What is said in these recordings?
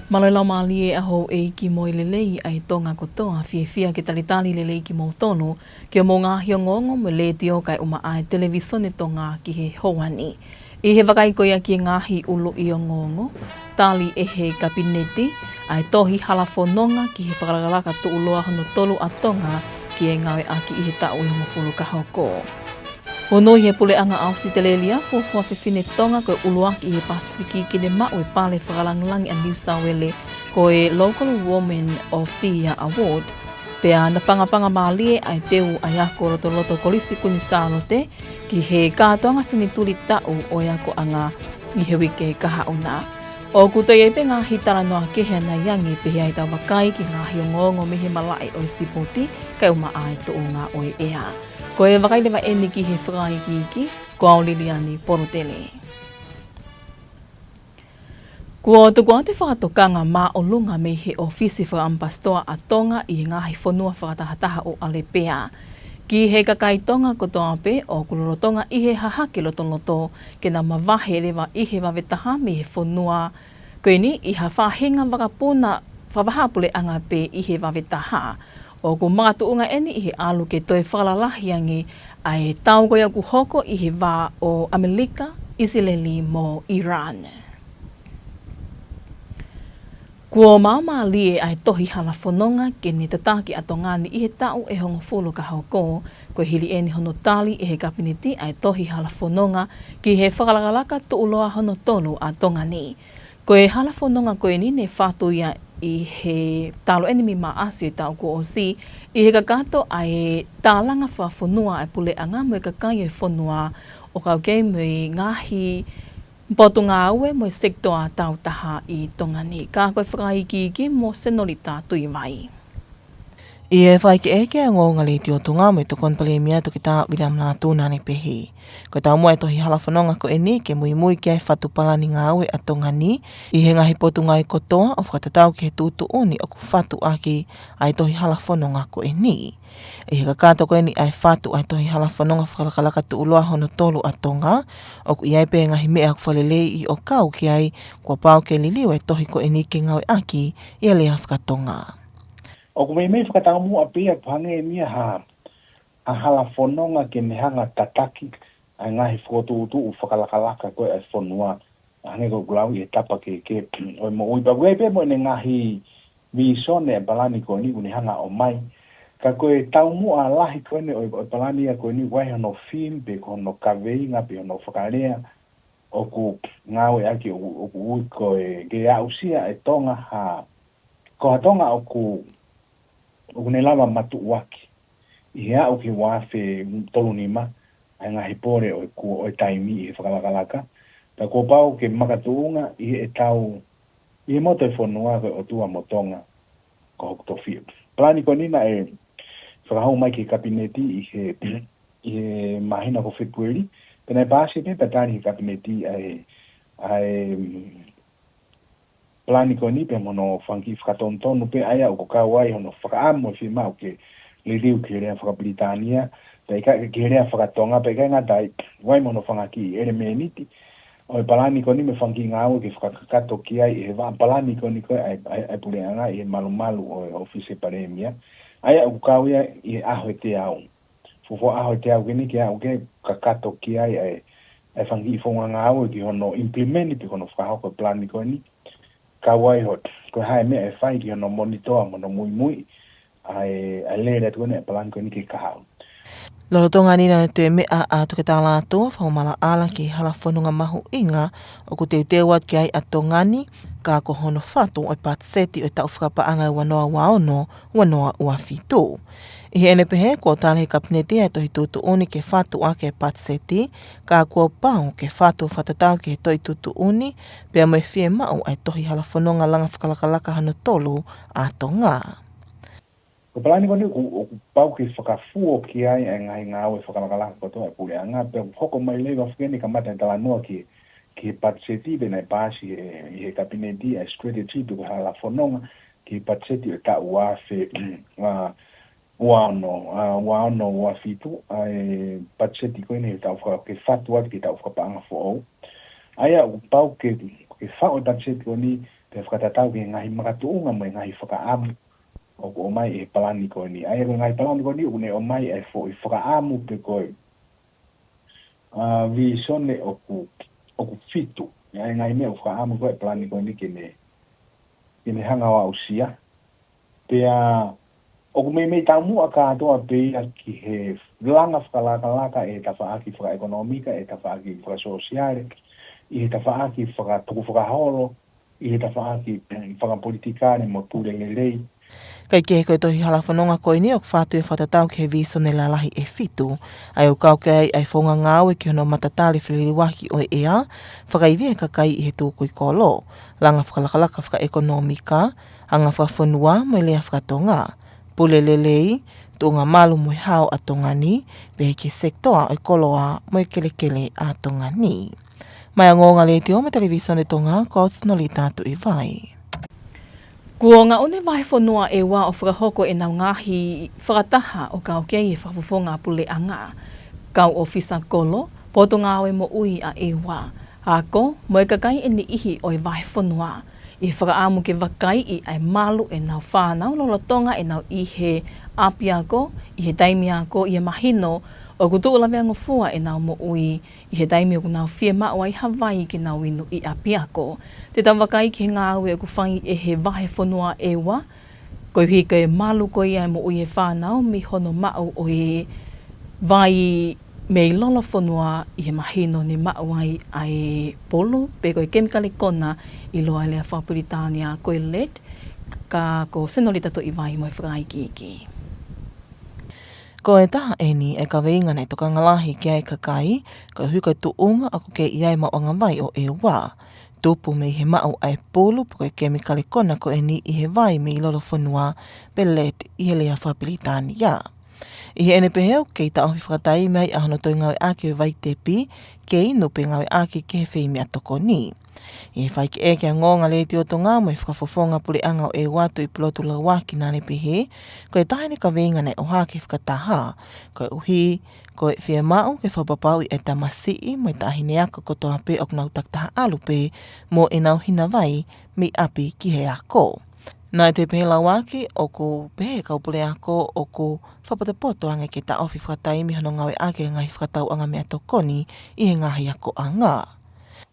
Malaila mali e aho e ki mo lelei ai tonga kotoa fia ke talitali lelei ki mo tonu ki o mo ngā hiongongo mo le tio kai uma ai televisione tonga ki he hoani. I he wakaiko ia ki ngāhi ulo i o ngongo, tali e he kabineti ai tohi halafononga ki he whakaralaka tu uloa hono tolu a tonga ki e ngawe aki i he tau i homo fulu kahoko. Hono he pule anga au si telelia fua whiwhine tonga koe uluaki i he Pasifiki ki ne mau e pale whakalanglangi a New South Wales ko e Local Woman of the Year Award. Pea na pangapanga maalie ai teu ai ako loto kolisi kuni Salote ki he kātoanga sini turi tau o e ako anga i he wike kaha una. O kuto i pe ngā hitara noa kehea na yangi pe hea i tau wakai ki ngā hiongongo mihi malai o i sipoti kai uma ai to o ngā oe ea. Ko e wakailewa eni ki he whakai ki, ko au liliani porotele. Kua tuku ate whakatokanga mā o lunga me he ofisi whakampastoa a Tonga i ngahi whanua whakatahataha o Alepea. Ki he kakai tonga ko toa pe o kulorotonga i he hahake loto ke na mawahe lewa i he wawetaha me he whanua koeni i ha whahenga wakapuna whawahapule anga pe i he wawetaha. O ku mga tuunga eni i he alu ke toi whakalalahiangi ai tau koia ku hoko i he wā o Amerika, Isileli mo Iran. Kua mauma lie ai tohi halafononga ke ni tataki atongani i he tau e hongo fulu ka hoko, ko hili eni hono tali i he kabineti ai tohi halafononga ki he whakalakalaka tuuloa hono tolu a tongani. Ko e halafononga ko e ni ne whātuia i he talo enemi maasi tau ko o si, i he kakato ai tālanga whawhonua ai pule anga mo e kakai e whonua o kau kei mo i ngahi mpotu ngā ue mo i sektoa tau taha i tongani. Ka koe whakaiki ki mo senorita tui mai. I e whai ke eke a ngō ngali tio tunga mo i tokon palemia to ki tā wilam nā tūnane pehi. Ko tau mua e tohi halawhanonga ko e ni ke Moimoi ki ai whatu palani ngā aue a tongani i he ngahi potu ngai kotoa o whakatatau ki he tūtu oni o ku whatu aki ai tohi halawhanonga ko e ni. I he kakato ko e ni ai whatu ai tohi halawhanonga whakalakalaka tu uloa hono tolu a Tonga o ku iai pe ngahi mea ku whalelei i o kau ki ai kua pau ke liliu e tohi ko e ni ke ngawe aki i a lea whakatonga. O ku mei whakatanga mua pia pange e mia a halafononga ke mehanga tataki a ngahi whotuutu u whakalakalaka koe a whonua hange ko glau i e tapa ke o mo uipa koe pe mo ne ngahi visone e balani ko ni unihanga o mai ka koe tau mua lahi koe ne o balani a koe ni wai hono film pe hono kaveinga pe hono whakarea o ku ngawe aki o ku ui koe ge a usia e tonga ko ha tonga o ku o ne lava matu waki. I hea o ki wafe tolunima, ai ngā hipore o taimi i he whakalakalaka. Ta ko pau ke makatuunga i e tau, i he moto e whanua koe o tua motonga ko hokto whiu. Plani ko nina e whakahau mai ki kabineti i he mahina ko February, pena e bāsi pe patani ki kabineti ai plani ko ni pe mono whanki whakatontonu pe aia o kawai hono whakaamo i whimau ke liriu ki rea whakabritania pe ke rea whakatonga pe kai ngatai wai mono whangaki ere meniti o plani ko ni me whanki ngāo ke whakakato ki ai e wā plani ko ni koe ai pureanga i malu o office paremia aia o kawai i aho te au fufo aho te au kini ki au ke kakato ki ai ai whanki i whonga ngāo ki hono implementi pe hono whakahoko plani ko ni kawai hot ko hai me e fai ki no monitor mo no Moimoi ai le that when e plan ko ni ki ka Lorotonga ni na te mea a tuke tā lātua whaumala ala ki halawhanunga mahu inga o ku te wat ki ai a tongani ka ko hono whatu o patseti o tau whakapaanga wanoa waono wanoa ua fitu. I he ene pehe kua tāle he kapineti ai tohi tutu uni ke whatu a ke patseti ka kua pao ke whatu whatatau ke he tohi tutu uni pea mai whie mau ai tohi halawhanunga langa whakalakalaka hano tolu a Tonga. ko plani ko ni o pau ki whakafuo ki ai ngai ngāo e whakalakalaka ko toa pureanga pe hoko mai le wa fkeni ka mata tala noa ki patseti be nei pasi i he kabineti a strategy to halawhanunga ki patseti o ta uafe wano wa fitu ai patseti ko ni ta ke fatu at ki ta whakapaanga fo au aia o pau ke whao patseti ko ni Pe whakatatau ke ngahi makatuunga mai ngahi whakaamu. O ko mai e palani koe ni. Ai ngahi palani koe ni une o mai e whakaamu pe koe. Vi sone oku fitu. Ai ngahi mea whakaamu koe palani koe ni kene hanga wa usia. Pea oku mei tamu aka atoa pea ki he langa whakalaka e tawhaaki whakaekonomika, e tawhaaki whakasosiale, i he tawhaaki whakatuku whakaholo, i he tawhaaki whakapolitikane mo pure lelei. Kai ke koe tohi halafanonga koe ni o whātu e whatatau ke he viso ne lalahi e fitu, ai o kau ke ai whaunga ngāwe ki hono matatale whiririwaki o ea, whakaivi e kakai i he tūkui kolo, langa whakalakalaka whakaekonomika, anga whawhanua mo lea whakatonga, pule lelei, tūnga malu mo hao a Tongani, behe ke sektoa o koloa mo kelekele a Tongani. Mai a ngonga le te o me televisione Tonga, ko no li tātu i vai. Kua ngā one vai whanua e wā o whakahoko e nau ngahi whakataha o kau kei e whawhawhonga pule anga. Kau ofisa kolo, poto ngāwe mo ui a e wā. Hako, mo e kakai e ni ihi o e vai whanua. I whakaamu ke wakai i ai malu e nau whānau lolo tonga e nau i he api ako, i he taimi ako, i he mahino, o kutu lawe angofua e nau mo ui, i he taimi o ku nau whia mao ai Hawaii ki nau inu i api ako. Te tau wakai ki ngāwe o ku whangi e he vahe whanua e wa, koe hika e malu koe ai mo ui e whānau, mi hono mao o e vai mei lolo whanua i he mahino ni mao ai polo, pe koe kemikali kona i loa lea whapuritania koe let, ka ko senolita to i vai mo e whakai ki. Ko e taha e ni e ka weinga nei toka ngalahi ki ai kakai, ka huka tu unga ako ke iai ma o ngā vai o e wā. Tupu me he mao ai polo po ke kemikali kona ko e ni i he vai me i lolo whanua pe let i he lea whapilitani ia. I he ene peheo kei ta ohi whakatai mai a hono toi ngawe ake o vai tepi, kei no pe ngawe ake ke he whei mea toko ni. I he whai ki e kia ngonga le te o tonga mo e whakafofonga pule anga o e watu i pilotu la waki nane pehe, ko e tahene ka weinga nei o hake whakataha, ko e uhi, ko e whia mao ke whapapau i e tamasii mo e tahine aka kotoa pe o knau taktaha alu pe mo e nau hina vai mi api ki he ako. Nā te pehe la waki o ko pehe kaupule ako o ko whapatapoto anga ke ta ofi whakatai mi hono ngawe ake ngai whakatau anga mea tokoni i he ngahi ako anga.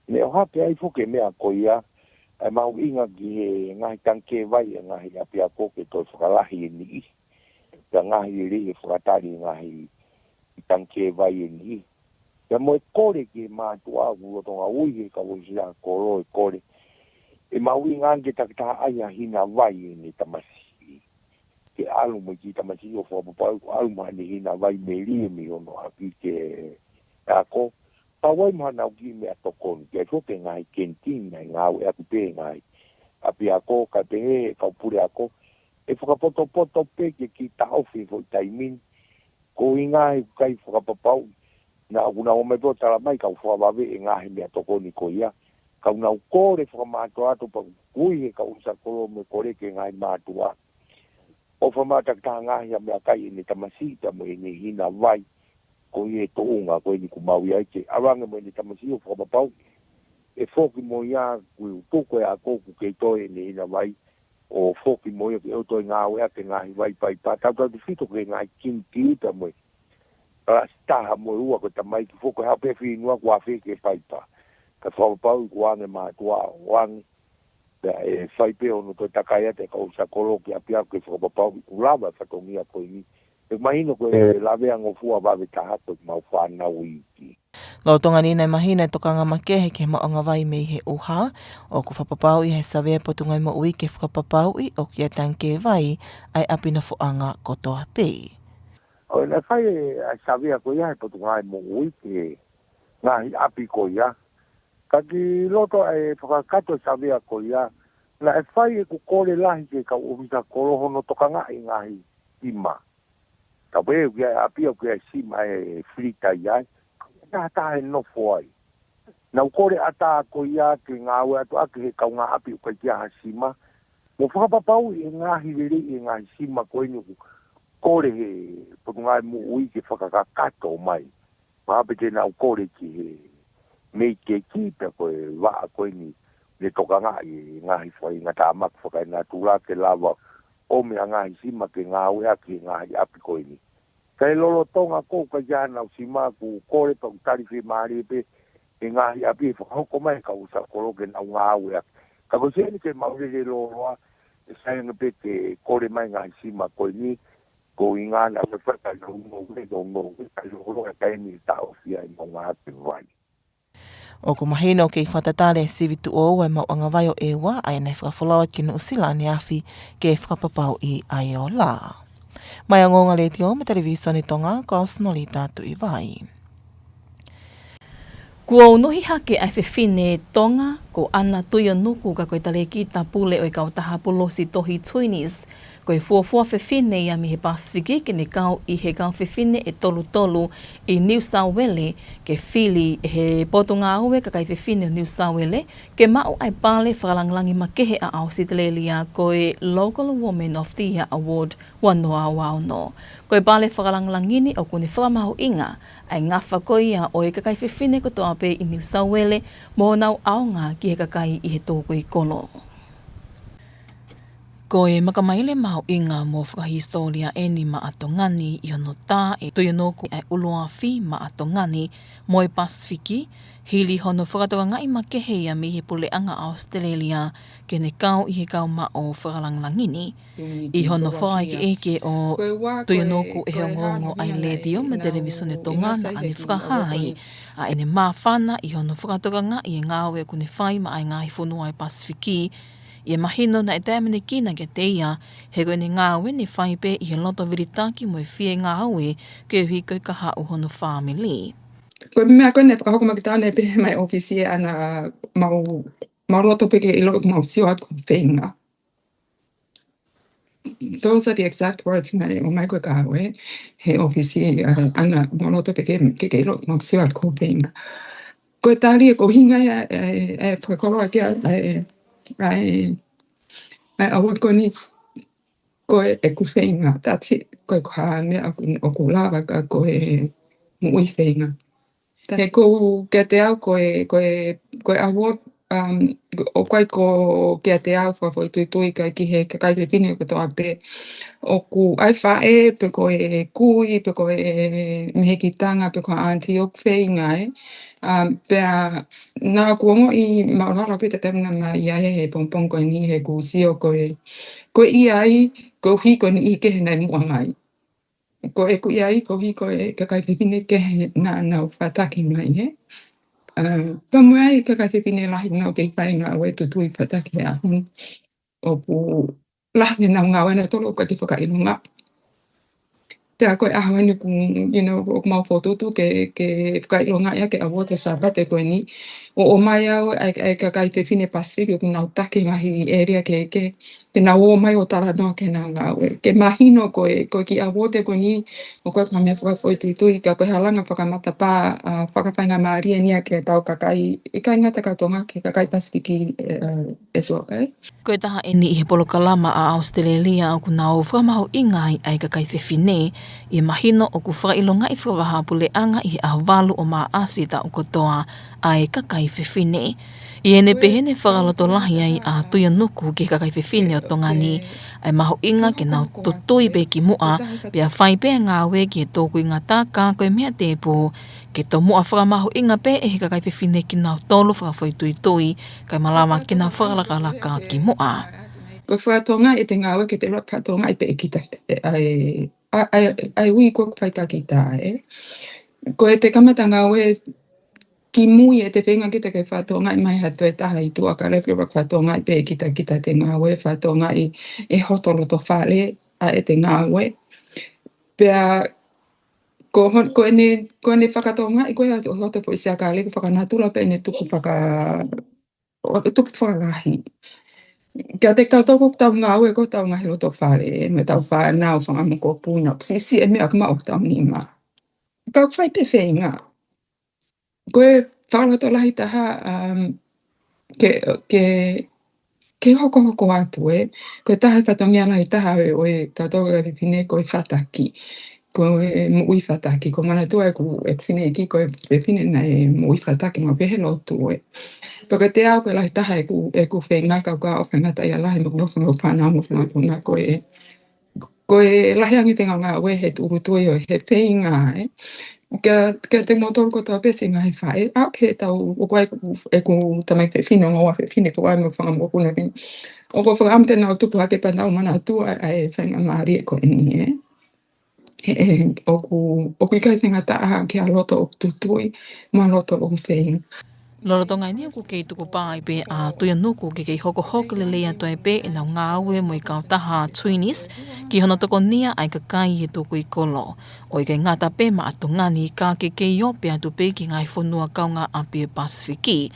Me o hape ai fuke mea ko ia, ai mau inga ki he ngahi tanke vai e ngahi api a koke toi whakalahi e ni. Ka ngahi ri e whakatari ngahi tanke vai e ni. Ka mo e kore ki mātua ua tonga ui he ka wosia koro e kore. E mau inga ange takitaha ai a hina vai e ni tamasi. Ke alu mo ki tamasi o whapapau alu mahani hina vai me ri e mi ono api ke ako. Pawai mana uki mea tokon, kia soke ngai kentin ngai ngau e aku pe ngai. Api ako, ka pehe, ka upure ako, e whakapoto pe ki taofi fo taimin, ko i ngai kai whakapapau, na una o me po tala mai ka whawawe e ngahi mea tokoni ko ia, ka una u kore whakamātua ato pa kui he ka usa koro me kore ke ngai mātua. O whamatak taha ngahi a mea kai e ne tamasita mo e ne hina vai, ko i e toonga ko i ni kumau ia ke aranga mo ni tamasi o whakapapau e whoki mo ia kui toko e a kōku kei toi ni ina vai o whoki mo ia ke o toi ngā wea ke ngāhi vai pai pa tau tau te whito ke ngāi kinti uta mo a staha mo ua ko tamai ki whoko hao pewi inua kua whike pai pa ka whakapapau i kuange mātua wange e whai peo no toi takaya te ka usa koro ki apia ke whakapapau i kurawa whatongia ko i ni. E mahino ko e lawe angofua wawe tahato mau whanau iki. Lo tonga ni nei mahina e tokanga makehe ke maonga vai mei he uha, o ku whapapau i he sawe potungai mo ui ke whakapapau i o kia tanke vai ai apina fuanga kotoa pei. O na whai e sawe ko ia he potungai mo ui ke ngahi api ko ia. Ka ki loto e whakakato sawe ko ia, na e whai e kukore lahi ke ka umita koroho no tokanga i ngahi ima. Ka weo kia api o kia sima e frita iai, ka tae no foi. Na ukore ata ko ia ke ngawe atu ake he kaunga api o kia hasima, mo whakapapau e ngahi rere e ngahi sima ko inu kore he potungai mu ui ke whakakakato mai. Mahape te na ukore ki he mei ke kipe ko e waa ko ini le toka ngahi whai ngata amak whakai nā tūla ke lawa o mea ngahi sima ke ngā wea ki ngahi api koini. Kai lolo tonga kou ka jana o sima ku kore pa utari whi maari pe e ngahi api e whakahoko mai ka usa koro ke nau ngā wea. Ka koseni ke maurere loloa e sainga pe ke kore mai ngahi sima koini ko i ngā na whaka no kai lolo e kai ni tau fia i mo ngā te vai. O ko mahino kei whatatare sivitu o wai mau anga vai o ewa ai nei whakawhalawat ki no usila ni afi ke whakapapau i ai o la. Mai angonga le tio me televisione Tonga ko osnoli tatu i vai. Kua unohi hake ai whewhine Tonga ko ana tuia nuku ka koe tale ki ta pule o i kautaha polosi tohi tuinis. Koe fuafua whewhine ia mi he Pasifiki ke ne kau i he kau whewhine e tolu i New South Wales ke whili e he potunga aue ka kai whewhine o New South Wales ke mau ai pale whakalanglangi makehe a au sitelelia koe Local Woman of the Year Award wanoa wao no. Koe pale whakalanglangi o kune whakamaho inga ai ngafa koe ia o e ka kai whewhine ko toa pe i New South Wales mo nau aonga ki he kakai i he tōku i kono. Ko e makamaile maho inga mo whakahistoria e ni maatongani i ono tā e tuionoku e uloafi maatongani mo e Pasifiki, hili hono whakatoka ngai makehe ia mi he puleanga Australia ke ne kau i he kau mao whakalanglangini. I hono whaiki eke o tuionoku e hongongo ai le dio me televisione Tongana ani whakahai a ene mawhana i hono whakatoka ngai e ngāwe kune whai ma ai ngai whunua e Pasifiki. Ia mahino na e tēmene kina ke te ia, he koe ni ngāwe ni whai pe i he loto viritaki mo e whie ngāwe ke uhi koe ka hau hono whāmili. Koe mea koe ne whakahoko maki tāne pe mai ofisi ana mau loto peke i loto mau sio at whenga. Those are the exact words mai o mai koe ka hawe, he ofisi ana mau loto peke i loto mau sio at whenga. Koe tāri e ko hinga e whakakoro kia ai awa koe ni koe e ku whenga, that's it. Koe koha mea o ku lawa ka koe mui whenga. He kou kia te au koe award o kai ko kia te au whawhoi tui kai ki he kakai pepine ko toa pe o ku ai whae pe koe kui, pe koe mehekitanga, pe koe auntie o whenga pea nā kuongo i maorara pe te temna mai ia he pompong koe ni he ku sio koe i ai ko hi koe ni i ke he nei mua mai. Ko e ku i ai ko hi koe kakai pepine ke he nā whataki mai he. Pamu ai kakai pepine lahi nau ke pai ngā ue tutui whataki a hun. O pu lahi nau ngā ue na tolo ka ki whakailunga. Pea koe ahawani ku, o mau whotutu ke whakailunga ia ke awo te sabate koe ni. O mai au ai kakai pepine Pasifiki o ku nau taki ngahi area ke nau o mai o tara noa ke nau ngā ue. Ke mahino koe ki awo te koe ni o koe ka mea whakawhoitui ka koe halanga whakamata pā whakawhainga maaria nia ke tau kakai i kai ngata katonga ke kakai Pasifiki as well, Koe taha e ni i he polokalama a Australia o ku nau whakamaho ingai ai kakai whewhine i mahino o ku whakailonga i whakawahapule anga i he ahawalu o maa asita o kotoa ai kakai whewhine. I ene pehene whakaloto lahi ai a tuia nuku ke kakai whewhine o Tongani ai maho inga ke nau tutui pe ki mua pia whai pe ngā we ki e tōku i ngā tāka koe mea tēpō ke tō mua whakamaho inga pe e he kakai whewhine ki nau tolu whakawhoitui kai malama ki nau whakalakalaka ki mua. Ko whakatonga e te ngāwe ke te whakatonga i pe e kita ai ui kua whaika ki tā Ko e te kamata ngāwe ki mui e te whenga ki te kei whatonga i mai hatu e taha i tua ka rewhi whatonga i pe e kita te ngāwe whatonga i e hotoloto whale a e te ngāwe. Pea ko ene whakatonga i koe hoto po i sea ka leko whakanatura pe ene tuku whakalahi. Kia te kautoko tau ngāwe ko tau ngahi loto whale me tau whanau whangamoko pūna. Si e mea kuma o tau ni ma. Kau whai pe whenga. Koe whakaloto lahi taha ke hoko atu Koe taha whatongia lahi taha o e kautoko ka pipine koe whataki. ko e mui fataki ko mana tu e fine ki ko e fine na e mui fataki ma pe helo tu e porque te au que la taha e ku fenga ka o fenga ta ya la mo no no fa na mo na na ko e la hangi tenga nga we he tu tu yo he fenga e que te motor ko ta pe singa he fa e a ke ta o ko e ku tamai fe fine ngo fe fine ko ai mo fa mo ko na o ko fa am te na tu pa ke pa na mana tu e fenga mari ko ni e o ku kai tenga ta ke a loto o tutui ma loto o fenga. Loro tonga ni ku kei tuku pai pe a tuia nuku ke kei hoko hoko le leia toi pe e nau ngāwe mo i kautaha Twinis ki hono toko nia ai ka kai he tuku i kolo. O i kei ngata pe ma atu ngani ka ke kei ope atu pe ki ngai whonua kaunga api e Pasifiki.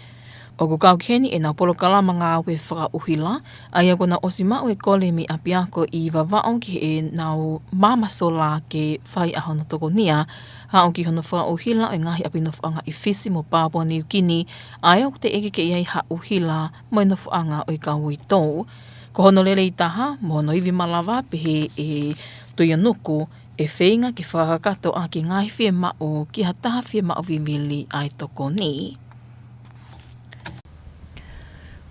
O ku kau keni e nau polo kalama ngāwe whakauhila ai ako na osima o e kole mi api ako i wawao ki e nau mamasola ke whai a hono toko nia ha o ki hono whakauhila o ngahi api no whaanga i fisi mo Papua New Guinea ai o te eke ke iai ha uhila mo no whaanga o i kau i tō. Ko hono lele i taha mo no iwi malawa pehe e tuia nuku e whainga ki whakakato a ki ngahi whie mao ki hataha whie mao vivili ai toko ni.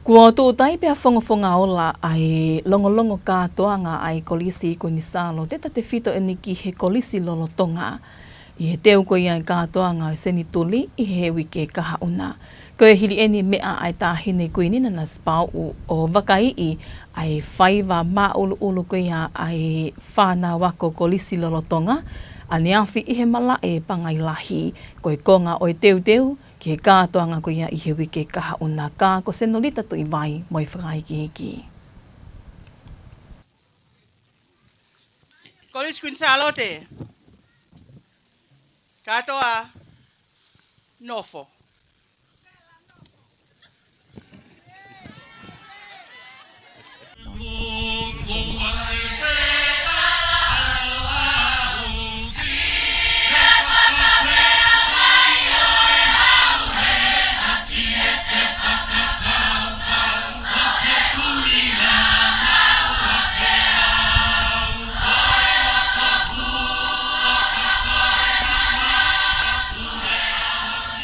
Kua tūtai pia whonga ola ai longolongo kātoanga ai kolisi ko ni Salote te whito e niki he kolisi lolo Tonga. I he teo ko iai kātoanga o seni tuli i he wike kaha una. Ko e hili eni mea ai tāhine kuinina na spau o wakai ai whaiva maulu ulu ko ia ai whāna wako kolisi lolo Tonga. Ani awhi i he mala e pangai lahi ko e konga o e teu ki he kātoanga ko ia i he wike kaha una kā ko senolita tu i vai mo i whakai ki hiki. Kolis Queen Salote. Katoa. Nofo.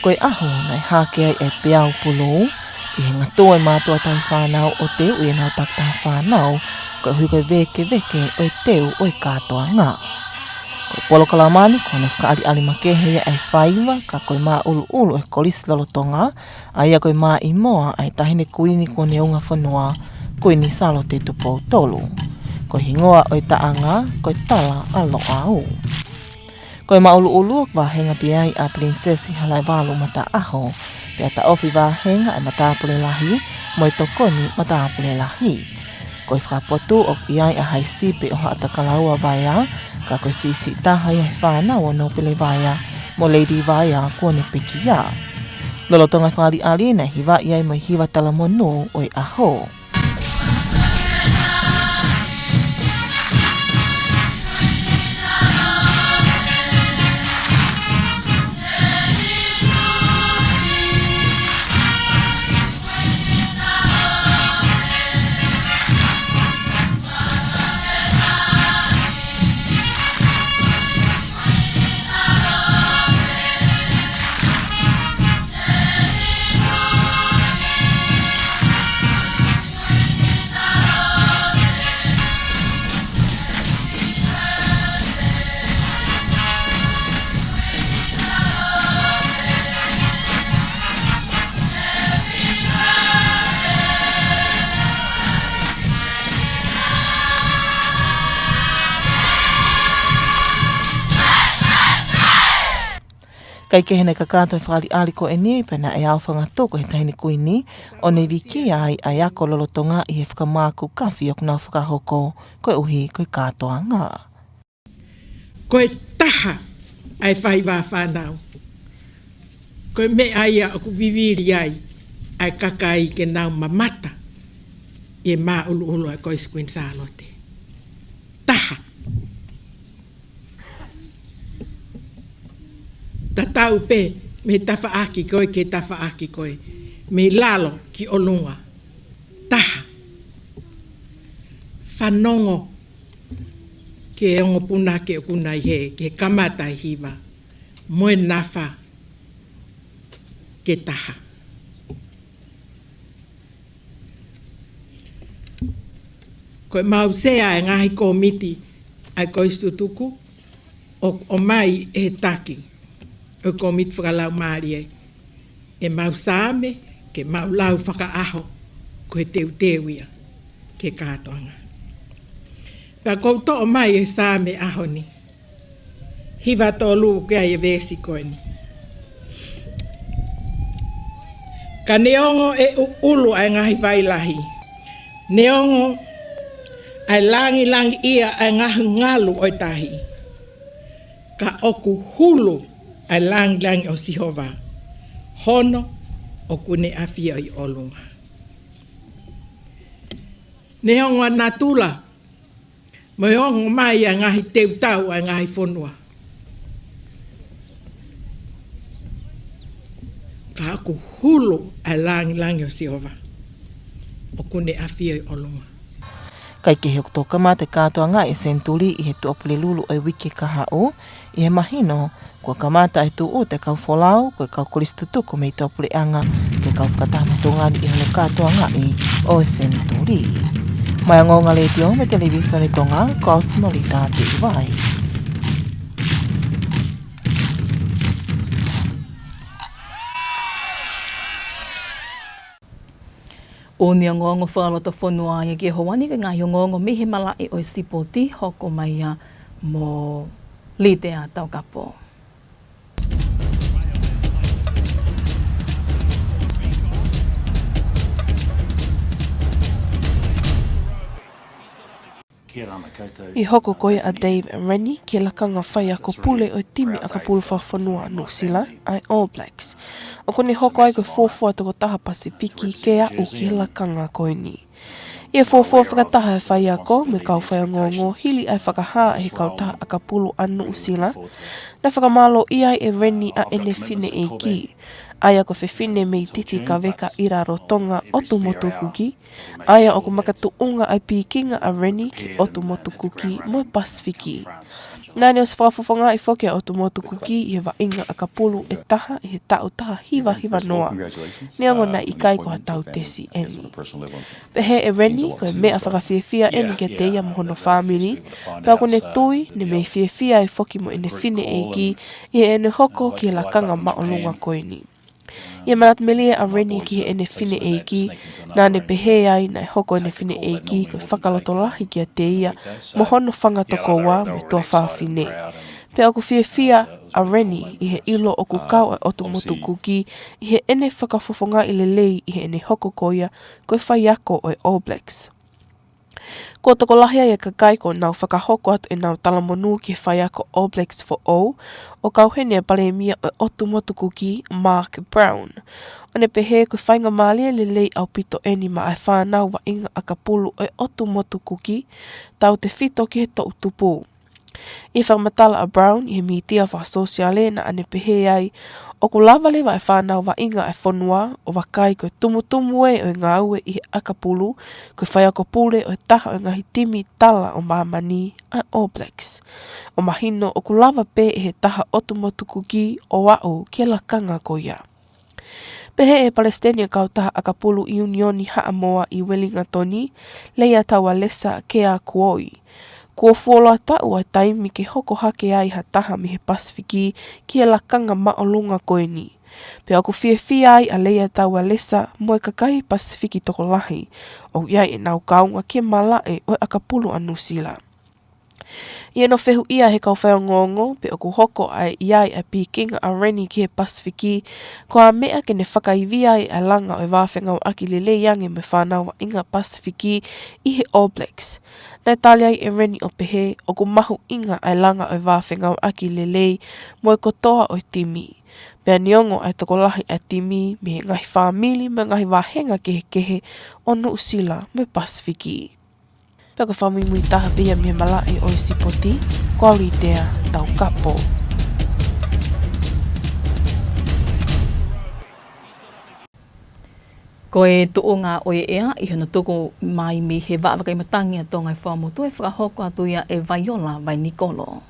Koe aho nai hake ai e peau pulo, i he ngatoa i mātua tai whānau o te ui nau takta whānau, koe hui koe veke o e teu o e kātoa ngā. Koe polo kalamani kona whakaari ali makehe ai whaiva, ka koe mā ulu e kolisi lolo Tonga, ai a koe mā i moa ai tahine kuini ko neunga whanua, koe ni Salote tupo tolu. Koe hingoa o e taanga, koe tala alo au. Koe maulu wahenga piai a prinsesi halai walu mata aho, pia ta ofi wahenga ai mata pule lahi, mo i tokoni mata pule lahi. Koe whakapotu o iai a hai sipe o hata kalaua vaya, ka koe sisi taha i hai whana o no pile vaya, mo lady vaya kua ne pekia. Lolo tonga whari ali na hiwa iai mo hiwa tala monu o i aho. Kai kehene ka kātou e whakali aliko e ni, pena e au whangatoko he tahini kuini, o ne wiki ai ai ako lolo Tonga i he whakamāku kawhi o kuna whakahoko, koe uhi koe kātoa ngā. Koe taha ai whaiva whanau. Koe me ai a oku viviri ai kakai ke nau mamata, i e mā ulu ai koe Queen Salote. Taha. Ta tau pe me tafa aki koe ke tafa aki koe. Me lalo ki olunga. Taha. Whanongo ke ongo puna ke kuna he ke kamata hiva moe nafa ke taha. Koe mausea e ngahi komiti ai koe stutuku o mai e taki o komiti whakalau maari e mausame ke maulau whakaaho koe teu ke kātoanga. Pea kouto o mai e sāme aho ni. Hiva tōlu ke ai e vēsi koe ni. Ka neongo e ulu ai ngahi vailahi. Neongo ai langi ia ai ngahi ngalu o tahi. Ka oku hulu ai langi o Sihova. Hono o kune awhia i olunga. Neongo natula. Mai ongo mai a ngahi teutau a ngahi whonua. Ka aku hulu a langi o Sihova. O kune awhia i olunga. Kai ke heo tō kama te kātoa ngā e senturi i he tuapule lulu o wiki kaha o, i he mahino, kua kamata e tu o te kau wholau, koe kau koristutuko mei tuapule anga, ke kau whakatama tōngani i hano kātoa ngā i o e senturi. Mai a ngonga le tio me televisione Tonga, ko sinolita te vai. O ni ngongo whaalota whanua ia ki hawani ka ngā ngongo mihe malai o sipoti hoko mai a mo lite a Tongatapu. I hoko koe a Dave and Rennie ke lakanga whai ako pule o timi a ka pulu whawhanua New Zealand ai All Blacks. O kone hoko ai koe fōfua toko taha Pasifiki ke a o ke lakanga koe ni. Ia fōfua whakataha e whai ako me kau whai ngongo hili ai whakaha e he kautaha a ka pulu a New Zealand. Na whakamalo ia e Rennie a ene whine e ki. Aia ko whiwhine mei titi ka weka i raro Tonga otu motu kuki. Aia o ko makatu unga ai pikinga a Rennie ki otu motu kuki mo Pasifiki. Nāne o se whakawhawhanga i whoke a otu motu kuki i he wainga a ka pulu e taha i he tau taha hiva noa. Neongo na i kai ko ha tau tesi eni. Pehe e Rennie ko e mea whakawhiawhia eni ke te ia mohono family. Pea ko ne tui ne mei whiawhia i whoki mo ene whine e ki i he ene hoko ki he lakanga maolunga koe ni. Ia manat melia a Rennie ki he ene whine eiki, nā ne pehe ai nai hoko ene whine eiki koe whakaloto lahi ki a te ia, mohono whangatoko wā me toa whawhine. Pea o ku whiawhia a Rennie i he ilo o ku kau e otu motu kuki, i he ene whakawhawhonga i lelei i he ene hoko koia koe whai ako o e All Blacks. Ko toko lahia e ka kai ko nau whakahoko atu e nau talamonu ki whai ako All Blacks for All, o kauhene a palemia o otu motu kuki Mark Brown. O ne pehe ko whainga maalia lelei au pito eni ma ai whanau wa inga a ka pulu o otu motu kuki, tau te whito ki he to utupu. I whakamatala a Brown i he mitia whakasosiale na ane pehe ai, o ku lavale wa e whanau wa inga e whanua o wakai koe tumutumu e o ngā ue i he akapulu, koe whai ako pule o taha o ngahi timi tala o mamani a All Blacks. O mahino o ku lava pe i he taha otu motu kuki o wau ke lakanga koia. Pehe e Palestinian kautaha akapulu i unioni haamoa i Wellingtoni, leia taua lesa ke a kuoi. Kua fuoloa tau ai taimi ke hoko hake ai ha taha mi he Pasifiki ki e lakanga maolunga koe ni. Pea aku whiawhia ai a leia taua lesa mo e kakai Pasifiki toko lahi, o iai e nau kaunga ke malae o akapulu a New Zealand. Ia no whehu ia he kau whao ngongo, pe o ku hoko ai iai a pikinga a Rennie ki he Pasifiki, ko a mea ke ne whakaiwi ai a langa o e wāwhenga o aki lele yange me whanau wa inga Pasifiki i he All Blacks. Nai tali ai e Rennie o pehe, o ku mahu inga ai langa o e wāwhenga o aki lele mo e kotoa o e timi. Pea niongo ai toko lahi a timi me he ngahi whamili me ngahi wāhenga kehe o New Zealand me Pasifiki. Pea ko whamui taha via me malai o sipoti, ko auri tea Tongatapu. Ko e tuunga o ea I hono tuku mai mi he waawaka I matangi a tonga I whamotu e whakahoko atu ia e Viola vai Nikolo.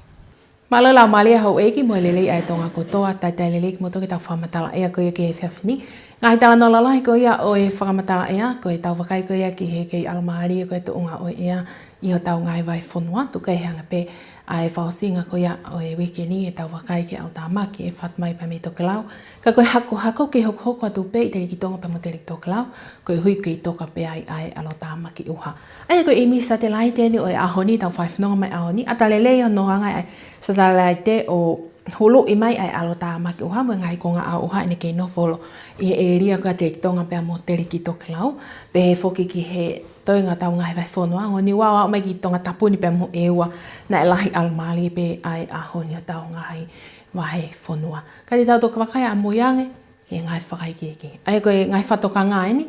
Malala malia hau eki mo lelei ai tonga kotoa tai tai lelei ki moto ki tau whamatala ea ko ia ki he whiawhini. Ngai tala no lalai ko ia o e whakamatala ea ko e tau wakai ko ia ki he kei alamaari ko e tuunga o ea I ho tau ngai vai whonua tu kei hanga pe ai whaosinga ko ia o e wikeni e tau wakai ki Altamaki e whatmai pa me toke lau. Ka koe hako ke hoko atu pe I te riki tonga pa mo te riki toke lau ko e hui ki toka pe ai Altamaki uha. Aia ko e misa te lai tēni o e ahoni tau whaifnonga mai ahoni ata lelei no hanga ai sa talai te o hulu I mai ai Altamaki uha mo ngai konga a uha ene kei no folo I e ria ko te riki tonga pe mo te riki toke lau pe he foki ki he toinga tau ngai vai whonua ngoni wawa mai ki Tongatapu ni pe mo ewa na e lahi almali pe ai ahoni o tau ngai vai whonua. Ka te tau toka wakai a moiange e ngai whakai ki. Ai koe ngai whatoka ngai ni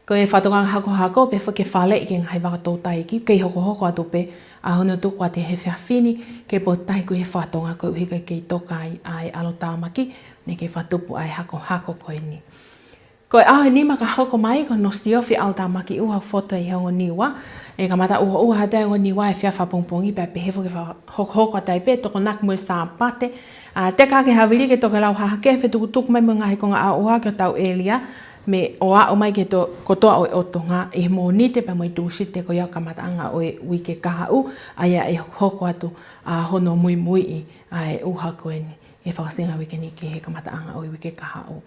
ko e whatoka hako pe whake whale ki ngai wakatou tai ki kei hoko atu pe ahoni o tuku a te he whiawhini ke po tai ko he whatonga ko hika kei toka ai Altamaki ne ke whatupu ai hako koe ni. Ko e aho ni maka hoko mai ko no siofi Altamaki uha foto I hongo niwa e ka mata uha te hongo niwa e whia whapongpongi pe hefo ke hoko tai pe toko nak mo sa pate te ka ke haviri ke toke lau haha ke whetukutuku mai mo ngahi ko ngā uha ke tau elia me o a o mai ke to kotoa o e otonga e mo ni te pe mo I tūsite ko ia ka mata anga o e wike kahau aia e hoko atu a hono Moimoi ai uha koe ni e whakasinga wike ni ke he ka mata anga o e wike kahau.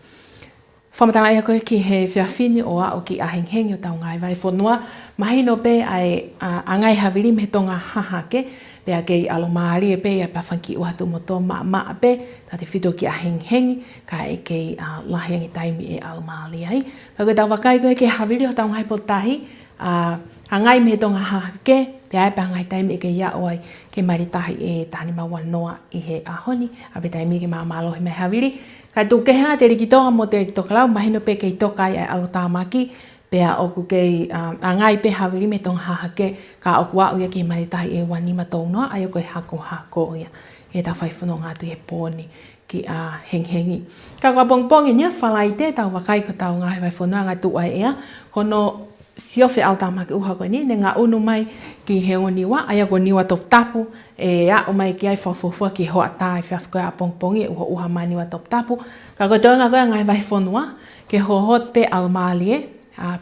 Whamatanga ia koe ki he whiawhini o a o ki a henghengi o tau ngai vai whonua. Mahino pe ai a ngai haviri me tonga hahake. Pea kei alomaari e pe ia pawhanki uhatu mo tō maa pe. Ta te whito ki a henghengi ka e kei lahiangi taimi e alomaari ai. Pea tau wakai koe ke haviri o tau ngai potahi. A ngai me tonga hahake. Pea e pa ngai taimi e ke ia oai ke maritahi e tahani maua noa I he ahoni. A pe taimi ke maa malohi me haviri. Kai tū kehenga te riki tonga mo te riki toka lau, mahino pe kei toka ai Altamaki, pea oku kei a ngai pe hawiri me tonga hahake, ka oku wau ia ki maritahi e wanima tōnoa, ai oku e hako ia, e ta whaifuno ngātu he pōni ki a henghengi. Ka kua pongpongi nia, whalai te, tau wakai ko tau ngai vai whanua ngai tū ai ea, kono siofe Altamaki uha koe ni, ne ngā unu mai ki he o niwa, ai ako niwa Tongatapu, e a o mai ki ai whawhawhua ki hoa tā e whiawhikoe a pongpongi, uha mai niwa Tongatapu. Ka koe toenga koe ngai vai whanua, ke hohot pe almalie,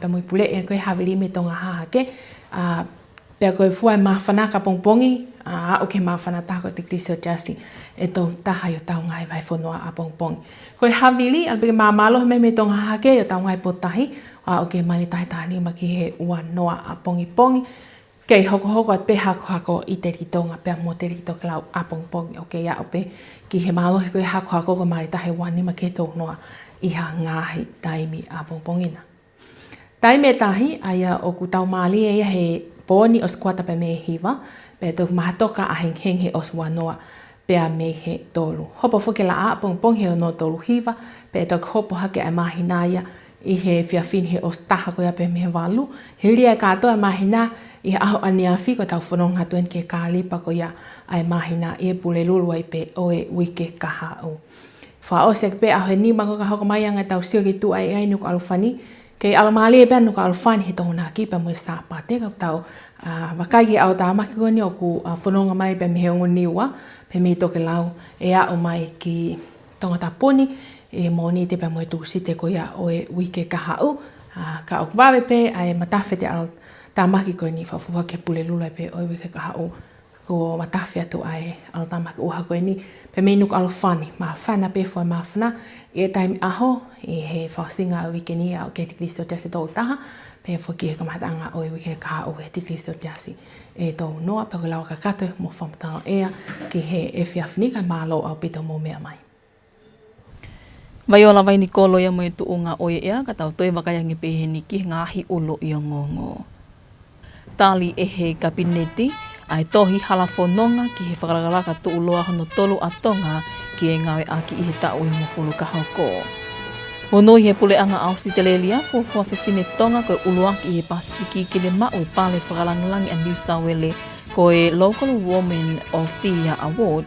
pe mui pule e koe hawiri me tonga hahake, pe koe fua e mawhana ka pongpongi, o ke mawhana tāko te Kristo Jasi, e tō taha o tau ngai vai whanua a pongpongi. Koe hawiri, alpeke mamalo me tonga hahake, o tau ngai potahi, o ke mani tahi tahani ma ki he ua noa a pongi. Kei hoko at pe hako I te ritonga pe mo te ritoke lau a pongi. O ke ia o pe ki he malohi koe hako ko mari tahi wani ma ke tō noa iha ngahi taimi a pongina. Taime tahi aia o ku tau maali e ia he pōni o squata pe me hiva, pe tōku mahatoka a heng he os wanoa pea me he tolu. Hopo fuke la a ponghi o no tolu hiva, pe tōku hopo hake a mahinaia I he whiawhini he os taha koia pe me he walu. He ria kātoa mahina I aho aniawhi ko tau whanonga tuen ke kālipa koia ai mahina I pule lulu ai pe oe wike kaha o. Wha osek pe aho ni mako ka hoko mai anga tau sio ki tu ai Nuku'alofa ni. Kei alamali e pe Nuku'alofa ni he tōna ki pe mo sa pate ka tau wakai ki au tāmaki ko ni o ku whanonga mai pe me he ongo niwa pe me toke lau e a o mai ki Tongatapu ni. E moni te pa mo tūsite ko ia o e wike kahau. Ka o wawe pe ai matawhi te al tāmaki koe ni whawhuwa ke pule lulai pe o e wike kahau. Ko matawhi atu ai al tāmaki uha koe ni. Pe me Nuku'alofa ni. Ma whana pe fua ma whana. E taimi aho e he whausinga o wike ni au ke te Kristo Jasi tō taha. Pe fua ki he kamatanga o e wike kahau he te Kristo Jasi. E tō noa pe ko lau ka kato mo whamatanga ea ki he e whiawhini kai mālo au pito mō mea mai. Viola vai Nikolo ia mo tu unga oe ea ka tau toi wakayangi pehe ni ki ngahi ulo I o ngongo. Tali e he kabineti ai tohi halafononga ki he whakarakaraka tu uloa hono tolu a Tonga ki e ngawe aki I he tau I mofulu ka hauko. Hono I he pule anga au sitelelia fufua whiwhine Tonga koe uloa ki he Pasifiki ki le mau pale whakalanglangi a New South Wales koe Local Woman of the Year Award.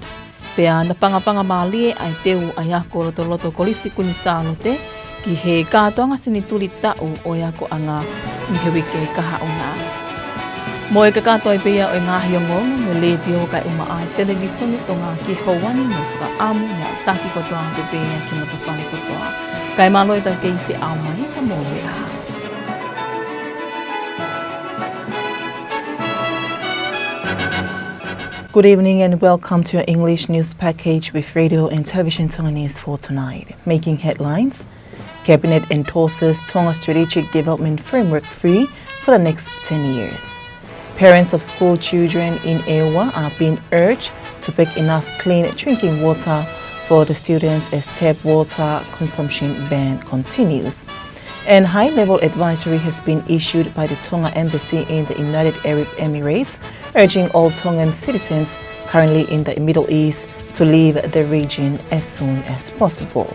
Pea na pangapanga maalie ai teu ai ako loto kolisi kuni Salote ki he kātoanga sini tuli tau o ia ko anga ni he wike kaha ona. Mo e ka kātoi pia o ngāhi o ngongo me le tio kai uma ai televisioni Tonga ki Hawani me whaka amu me au taki kotoa te pia ki matawhane kotoa. Kai malo e tau kei whi au mai ka mō me aha. Good evening and welcome to your English news package with Radio and Television Tonganese for tonight. Making headlines, Cabinet endorses Tonga Strategic Development Framework free for the next 10 years. Parents of school children in Ewa are being urged to pick enough clean drinking water for the students as tap water consumption ban continues. And high-level advisory has been issued by the Tonga Embassy in the United Arab Emirates, urging all Tongan citizens currently in the Middle East to leave the region as soon as possible.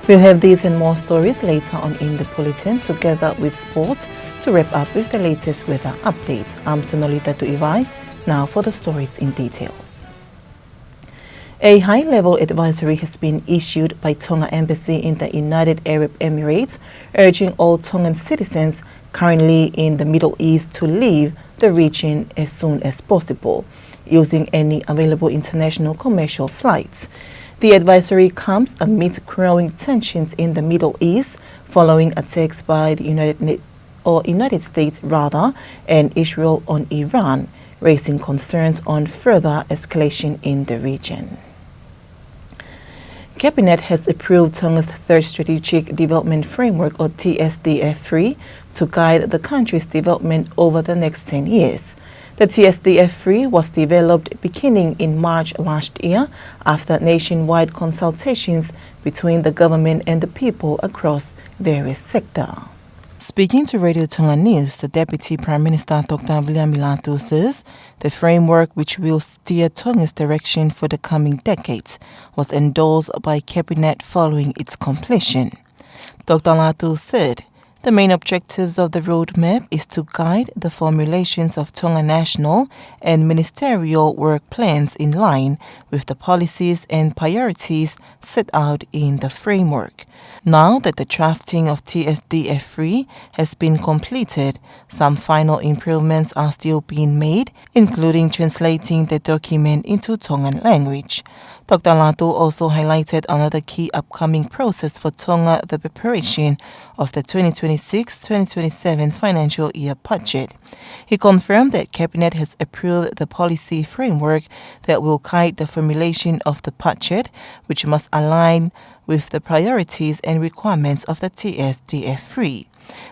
We'll have these and more stories later on in the bulletin, together with sports, to wrap up with the latest weather updates. I'm Senolita Tuivai, now for the stories in details. A high-level advisory has been issued by Tonga Embassy in the United Arab Emirates, urging all Tongan citizens currently in the Middle East to leave the region as soon as possible, using any available international commercial flights. The advisory comes amid growing tensions in the Middle East following attacks by the United States and Israel on Iran, raising concerns on further escalation in the region. Cabinet has approved Tonga's third Strategic Development Framework, or TSDF3, to guide the country's development over the next 10 years. The TSDF3 was developed beginning in March last year after nationwide consultations between the government and the people across various sectors. Speaking to Radio Tonga News, the Deputy Prime Minister Dr. Latu says the framework, which will steer Tonga's direction for the coming decades, was endorsed by Cabinet following its completion. Dr. Latu said the main objectives of the roadmap is to guide the formulations of Tonga national and ministerial work plans in line with the policies and priorities set out in the framework. Now that the drafting of TSDF3 has been completed, some final improvements are still being made, including translating the document into Tongan language. Dr. Latu also highlighted another key upcoming process for Tonga, the preparation of the 2026-2027 financial year budget. He confirmed that Cabinet has approved the policy framework that will guide the formulation of the budget, which must align with the priorities and requirements of the TSDF3.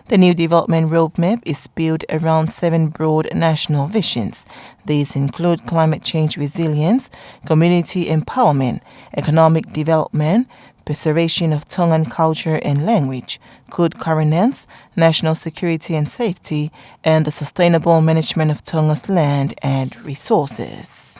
The new development roadmap is built around 7 broad national visions. These include climate change resilience, community empowerment, economic development, preservation of Tongan culture and language, good governance, national security and safety, and the sustainable management of Tonga's land and resources.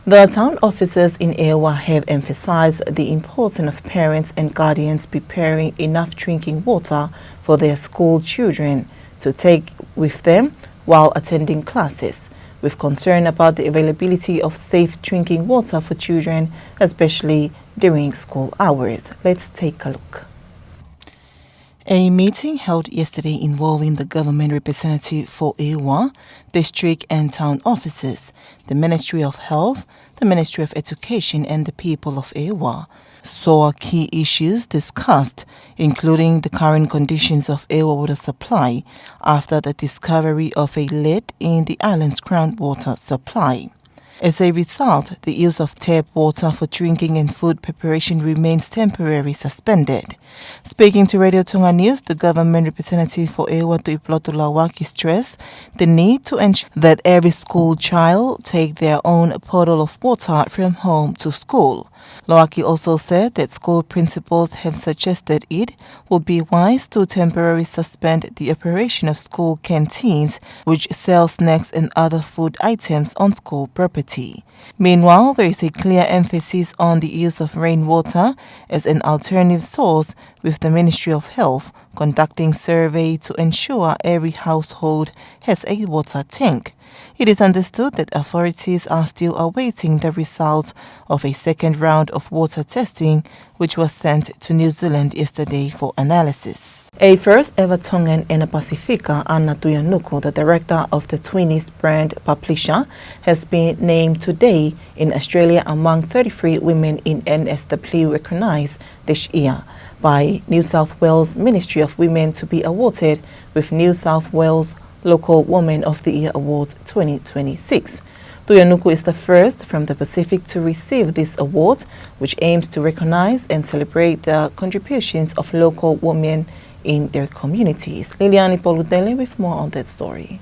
The town officers in Ewa have emphasized the importance of parents and guardians preparing enough drinking water for their school children to take with them while attending classes, with concern about the availability of safe drinking water for children, especially during school hours. Let's take a look. A meeting held yesterday involving the government representative for Ewa, district and town officers, the Ministry of Health, the Ministry of Education and the people of Ewa saw key issues discussed, including the current conditions of Ewa water supply after the discovery of a leak in the island's groundwater supply. As a result, the use of tap water for drinking and food preparation remains temporarily suspended. Speaking to Radio Tonga News, the government representative for Ewa Tuiplotu Lawaki stressed the need to ensure that every school child take their own bottle of water from home to school. Lawaki also said that school principals have suggested it would be wise to temporarily suspend the operation of school canteens, which sell snacks and other food items on school property. community. Meanwhile, there is a clear emphasis on the use of rainwater as an alternative source, with the Ministry of Health conducting survey to ensure every household has a water tank. It is understood that authorities are still awaiting the results of a second round of water testing, which was sent to New Zealand yesterday for analysis. A first ever Tongan and a Pacifica, Anna Tuyanuku, the director of the Twinnies brand Publisher, has been named today in Australia among 33 women in NSW recognised this year by New South Wales Ministry of Women to be awarded with New South Wales Local Woman of the Year Award 2026. Tuyanuku is the first from the Pacific to receive this award, which aims to recognise and celebrate the contributions of local women in their communities. Liliani Polutele with more on that story.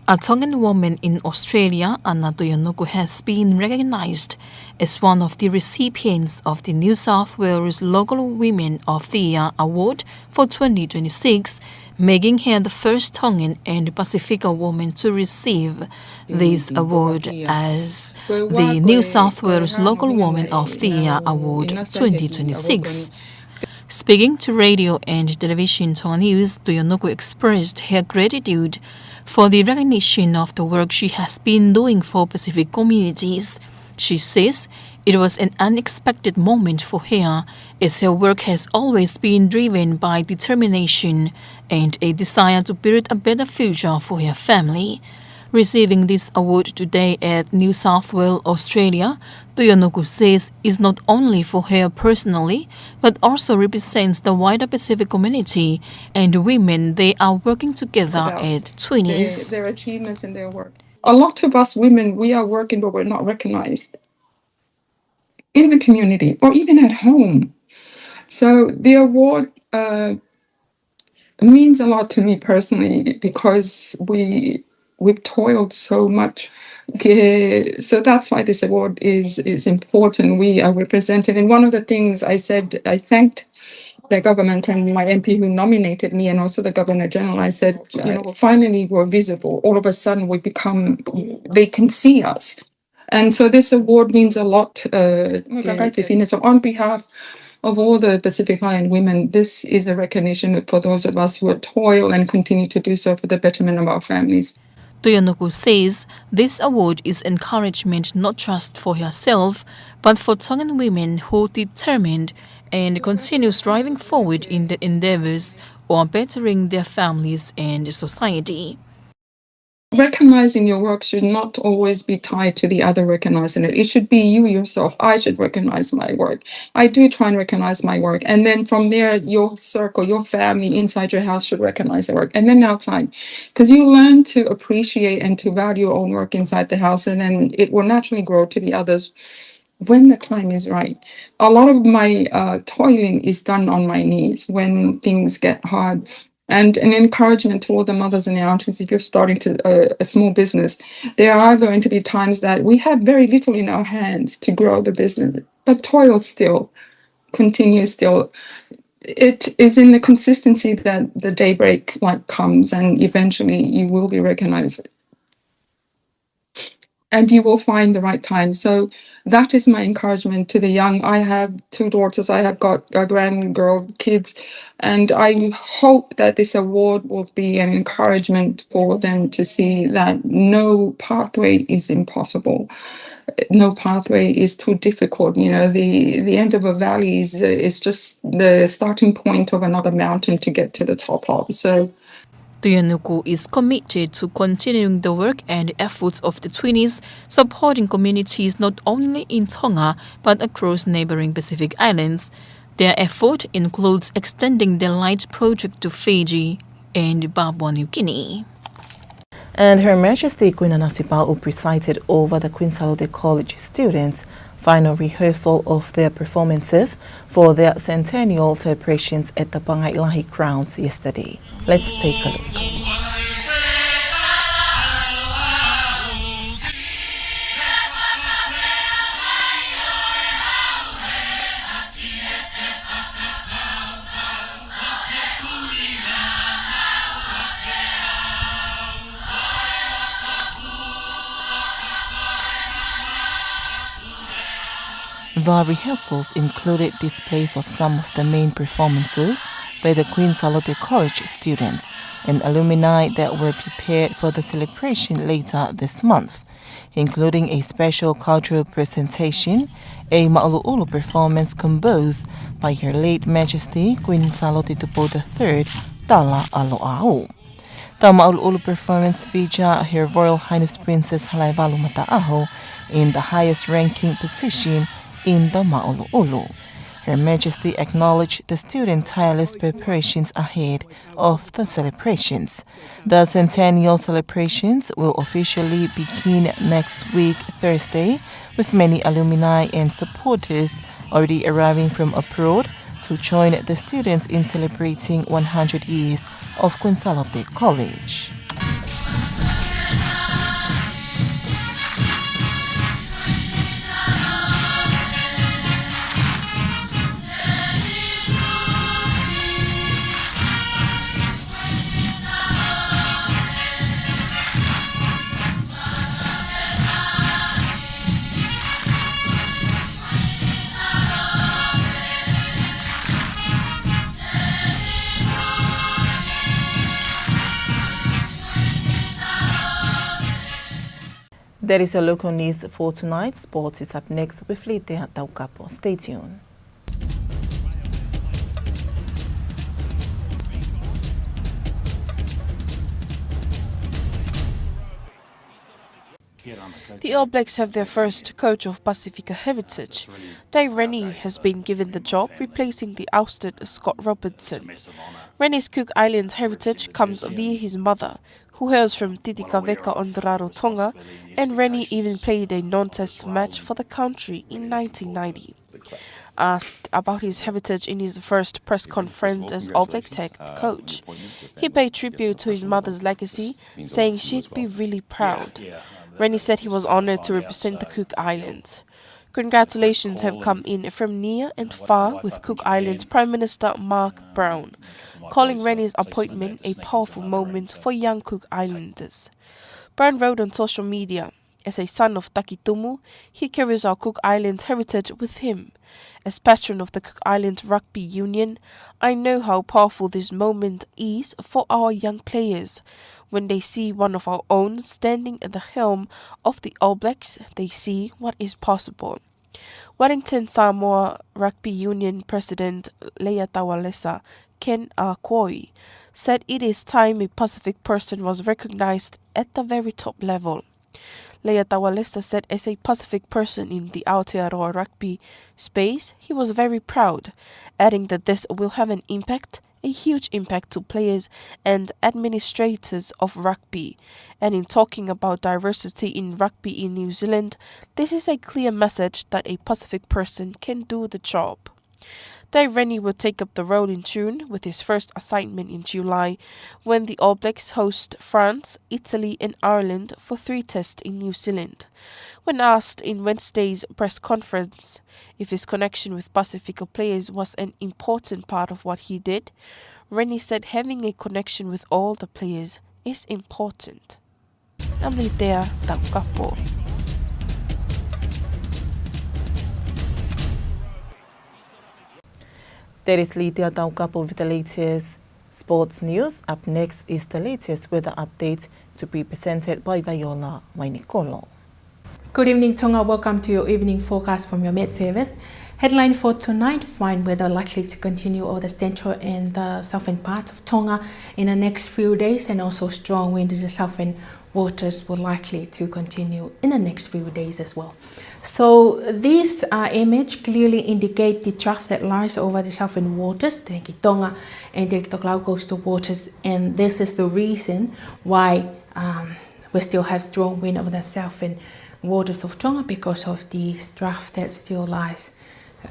A Tongan woman in Australia, Anna Tuyanuku, has been recognised as one of the recipients of the New South Wales Local Women of the Year Award for 2026, making her the first Tongan and Pacifica woman to receive this award as the New South Wales Local Woman of the Year Award 2026. Speaking to radio and television Tonga News, Tuyanuku expressed her gratitude for the recognition of the work she has been doing for Pacific communities. She says it was an unexpected moment for her, as her work has always been driven by determination and a desire to build a better future for her family. Receiving this award today at New South Wales, Australia, Tuyanuku says is not only for her personally, but also represents the wider Pacific community and women they are working together at Twinnies. Their achievements in their work. A lot of us women, we are working, but we're not recognized in the community or even at home. So the award means a lot to me personally because we've toiled so much. So that's why this award is important. We are represented. And one of the things I said, I thanked the government and my MP who nominated me and also the Governor General. I said, finally we're visible. All of a sudden they can see us. And so this award means a lot. So on behalf of all the Pacific Island women, this is a recognition for those of us who toil and continue to do so for the betterment of our families. Tuyanuku says this award is encouragement not just for herself, but for Tongan women who are determined and continue striving forward in their endeavours or bettering their families and society. Recognizing your work should not always be tied to the other recognizing it. It should be you yourself. I should recognize my work. I do try and recognize my work. And then from there, your circle, your family inside your house should recognize the work. And then outside, because you learn to appreciate and to value your own work inside the house. And then it will naturally grow to the others when the time is right. A lot of my toiling is done on my knees when things get hard. And an encouragement to all the mothers and the aunties, if you're starting a small business, there are going to be times that we have very little in our hands to grow the business, but toil still, continue still. It is in the consistency that the daybreak light comes and eventually you will be recognized. And you will find the right time. So that is my encouragement to the young. I have 2 daughters. I have got a grandgirl, kids. And I hope that this award will be an encouragement for them to see that no pathway is impossible. No pathway is too difficult. You know, the end of a valley is just the starting point of another mountain to get to the top of. So Tuyanuku is committed to continuing the work and efforts of the Twinnies, supporting communities not only in Tonga but across neighbouring Pacific Islands. Their effort includes extending the Light project to Fiji and Papua New Guinea. And Her Majesty Queen Anasipa'u presided over the Queen Salote College students' final rehearsal of their performances for their centennial celebrations at the Pangailahi grounds yesterday. Let's take a look. The rehearsals included displays of some of the main performances by the Queen Salote College students and alumni that were prepared for the celebration later this month, including a special cultural presentation, a Ma'ulu'ulu performance composed by Her late Majesty Queen Salote Tupo III, Tala Aloa'u. The Ma'ulu'ulu performance featured Her Royal Highness Princess Halaiwalu Mata'aho in the highest ranking position in the Ma'ulu'ulu. Her Majesty acknowledged the students' tireless preparations ahead of the celebrations. The centennial celebrations will officially begin next week, Thursday, with many alumni and supporters already arriving from abroad to join the students in celebrating 100 years of Queen Salote College. That is your local news for tonight. Sports is up next with Lete Tonga. Stay tuned. The All Blacks have their first coach of Pacifica heritage. Dave Rennie has been given the job, replacing the ousted Scott Robertson. Rennie's Cook Islands heritage comes via his mother, who hails from Titikaveka on Tonga, and Rennie even played a non-test match for the country in 1990. Asked about his heritage in his first press conference as All Blacks head coach, he paid tribute to his mother's legacy, saying she'd be really proud. Rennie said he was honoured to represent the Cook Islands. Congratulations have come in from near and far, with Cook Islands Prime Minister Mark Brown calling Rennie's appointment a powerful moment for young Cook Islanders. Brown wrote on social media, "As a son of Takitumu, he carries our Cook Islands heritage with him. As patron of the Cook Islands Rugby Union, I know how powerful this moment is for our young players. When they see one of our own standing at the helm of the All Blacks, they see what is possible." Wellington Samoa Rugby Union President Leia Tawalesa Ken Akoi said it is time a Pacific person was recognized at the very top level. Leia Tawalesa said as a Pacific person in the Aotearoa rugby space, he was very proud, adding that this will have an impact, a huge impact to players and administrators of rugby. And in talking about diversity in rugby in New Zealand, this is a clear message that a Pacific person can do the job. Dave Rennie will take up the role in June, with his first assignment in July, when the All Blacks host France, Italy and Ireland for 3 tests in New Zealand. When asked in Wednesday's press conference if his connection with Pacifica players was an important part of what he did, Rennie said having a connection with all the players is important. Namlitea Taukapo. That is Lydia Taukapo with the latest sports news. Up next is the latest weather update to be presented by Viola Wainikolo. Good evening, Tonga. Welcome to your evening forecast from your Met Service. Headline for tonight: fine weather likely to continue over the central and the southern parts of Tonga in the next few days, and also strong wind in the southern waters will likely to continue in the next few days as well. So this image clearly indicates the trough that lies over the southern waters, the Tonga and the Nuku'alofa coastal waters, and this is the reason why we still have strong wind over the southern waters of Tonga, because of the trough that still lies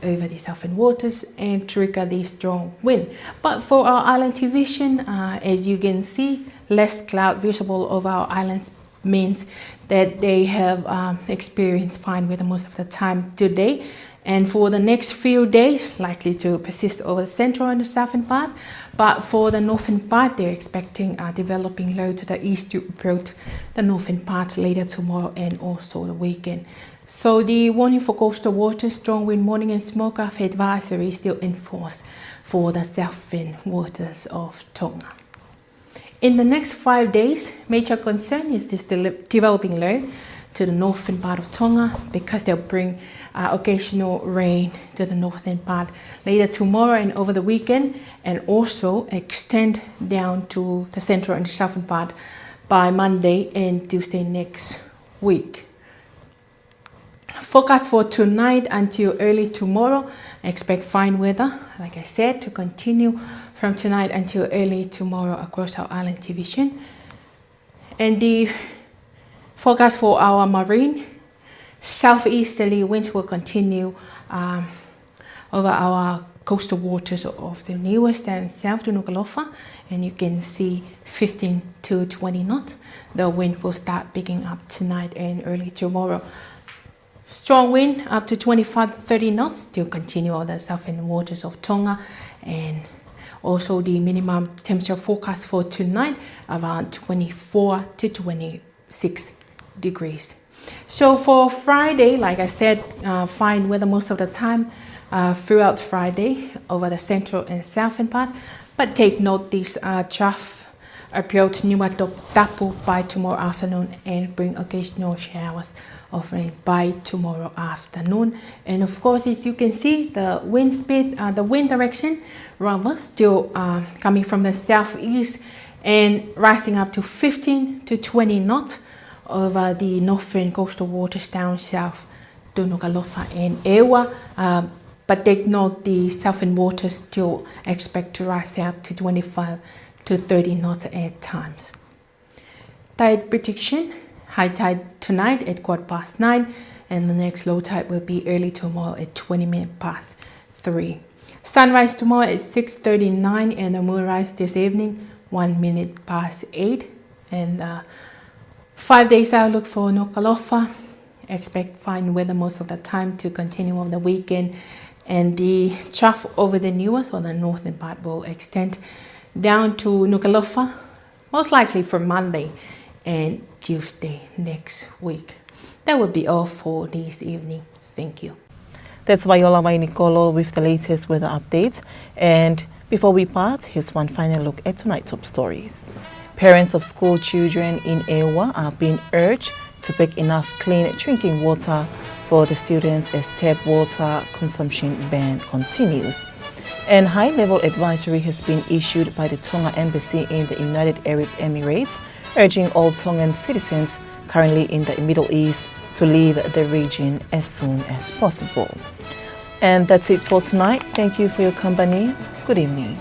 over the southern waters and trigger the strong wind. But for our island division, as you can see, less cloud visible over our islands means that they have experienced fine weather most of the time today. And for the next few days, likely to persist over the central and the southern part. But for the northern part, they're expecting developing low to the east to approach the northern part later tomorrow and also the weekend. So the warning for coastal waters, strong wind, warning and smoke off advisory is still in force for the southern waters of Tonga. In the next 5 days, major concern is this developing low to the northern part of Tonga because they'll bring occasional rain to the northern part later tomorrow and over the weekend, and also extend down to the central and southern part by Monday and Tuesday next week. Forecast for tonight until early tomorrow, expect fine weather, like I said, to continue from tonight until early tomorrow across our island division. And the forecast for our marine, southeasterly winds will continue over our coastal waters of the newest and south to Nuku'alofa, and you can see 15 to 20 knots. The wind will start picking up tonight and early tomorrow. Strong wind up to 25 to 30 knots still continue on the southern waters of Tonga, and also the minimum temperature forecast for tonight around 24 to 26 degrees. So for Friday, like I said, fine weather most of the time throughout Friday over the central and southern part, but take note this trough approach Tongatapu by tomorrow afternoon and bring occasional showers of rain by tomorrow afternoon. And of course, as you can see, the wind speed, the wind direction rather still coming from the southeast and rising up to 15 to 20 knots over the northern coastal waters down south to Nuku'alofa and Ewa. But take note, the southern waters still expect to rise up to 25 to 30 knots at times. Tide prediction: high tide tonight at 9:15, and the next low tide will be early tomorrow at 3:20. Sunrise tomorrow at 6:39, and the moonrise this evening 8:01. And 5 days outlook for Nuku'alofa. Expect fine weather most of the time to continue on the weekend, and the trough over the newest or the northern part will extend down to Nuku'alofa, most likely for Monday and Tuesday next week. That will be all for this evening. Thank you. That's Viola Vainicolo with the latest weather updates. And before we part, here's one final look at tonight's top stories. Parents of school children in Ewa are being urged to pick enough clean drinking water for the students as tap water consumption ban continues. And high-level advisory has been issued by the Tonga Embassy in the United Arab Emirates, urging all Tongan citizens currently in the Middle East to leave the region as soon as possible. And that's it for tonight. Thank you for your company. Good evening.